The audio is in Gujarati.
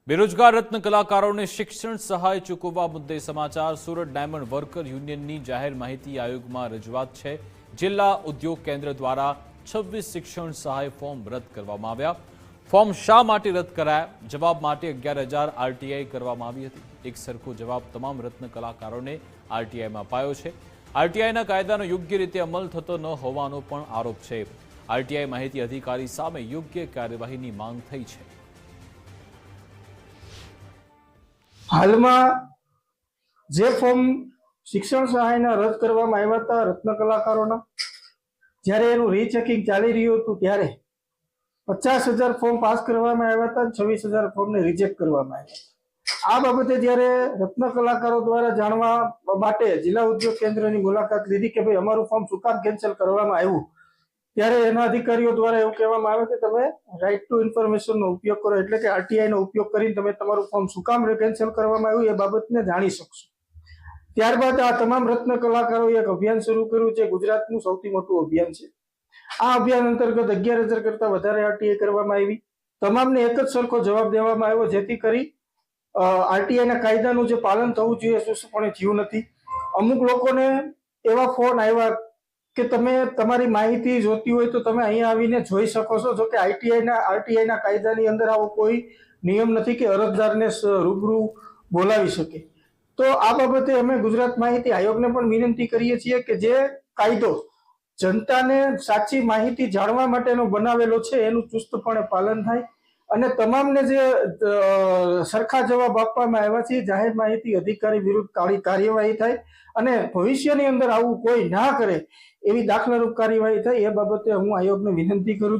બેરોજગાર રત્ન કલાકારોને શિક્ષણ સહાય ચૂકવવા મુદ્દે સમાચાર। સુરત ડાયમંડ વર્કર યુનિયનની જાહેર માહિતી આયોગમાં રજૂઆત છે। જિલ્લા ઉદ્યોગ કેન્દ્ર દ્વારા 26 શિક્ષણ સહાય ફોર્મ રદ કરવામાં આવ્યા। ફોર્મ શા માટે રદ કરાયા? જવાબ માટે 11,000 આરટીઆઈ કરવામાં આવી હતી। એક સરખો જવાબ તમામ રત્ન કલાકારોને આરટીઆઈમાં અપાયો છે। આરટીઆઈના કાયદાનો યોગ્ય રીતે અમલ થતો ન હોવાનો પણ આરોપ છે। આરટીઆઈ માહિતી અધિકારી સામે યોગ્ય કાર્યવાહીની માંગ થઈ છે। હાલમાં જે ફોર્મ શિક્ષણ સહાયના રદ કરવામાં આવ્યા હતા રત્ન કલાકારોના, જ્યારે એનું રીચેકિંગ ચાલી રહ્યું હતું ત્યારે 50,000 ફોર્મ પાસ કરવામાં આવ્યા હતા, 26,000 ફોર્મને રિજેક્ટ કરવામાં આવ્યા। આ બાબતે જ્યારે રત્ન કલાકારો દ્વારા જાણવા માટે જિલ્લા ઉદ્યોગ કેન્દ્રની મુલાકાત લીધી કે ભાઈ અમારું ફોર્મ શું કામ કેન્સલ કરવામાં આવ્યું, ત્યારે એના અધિકારીઓ દ્વારા એવું કહેવામાં આવે કે તમે રાઇટ ટુ ઇન્ફોર્મેશનનો ઉપયોગ કરો, એટલે કે આરટીઆઈનો ઉપયોગ કરીને તમે તમારું ફોર્મ શું કામ કેન્સલ કરવામાં આવ્યું એ બાબતને જાણી શકશો। ત્યારબાદ આ તમામ રત્ન કલાકારોએ એક અભિયાન શરૂ કર્યું છે। ગુજરાતનું સૌથી મોટું અભિયાન છે। આ અભિયાન અંતર્ગત 11,000 કરતા વધારે આરટીઆઈ કરવામાં આવી। તમામને એક જ સરખો જવાબ દેવામાં આવ્યો, જેથી કરી આરટીઆઈના કાયદાનું જે પાલન થવું જોઈએ ચુસ્તપણે થયું નથી। અમુક લોકોને એવા ફોન આવ્યા કે તમે તમારી માહિતી જોતી હોય તો તમે અહીંયા આવીને જોઈ શકો છો। જો કે આરટીઆઈના કાયદાની અંદર આવો કોઈ નિયમ નથી કે અરજદારને રૂબરૂ બોલાવી શકે। તો આ બાબતે અમે ગુજરાત માહિતી આયોગને પણ વિનંતી કરીએ છીએ કે જે કાયદો જનતાને સાચી માહિતી જાણવા માટેનો બનાવેલો છે એનું ચુસ્તપણે પાલન થાય અને તમામને જે સરખા જવાબ આપવામાં આવ્યા છે જાહેર માહિતી અધિકારી વિરુદ્ધ કાર્યવાહી થાય અને ભવિષ્યની અંદર આવું કોઈ ના કરે એવી દાખલારૂપ કાર્યવાહી થાય, એ બાબતે હું આયોગને વિનંતી કરું છું।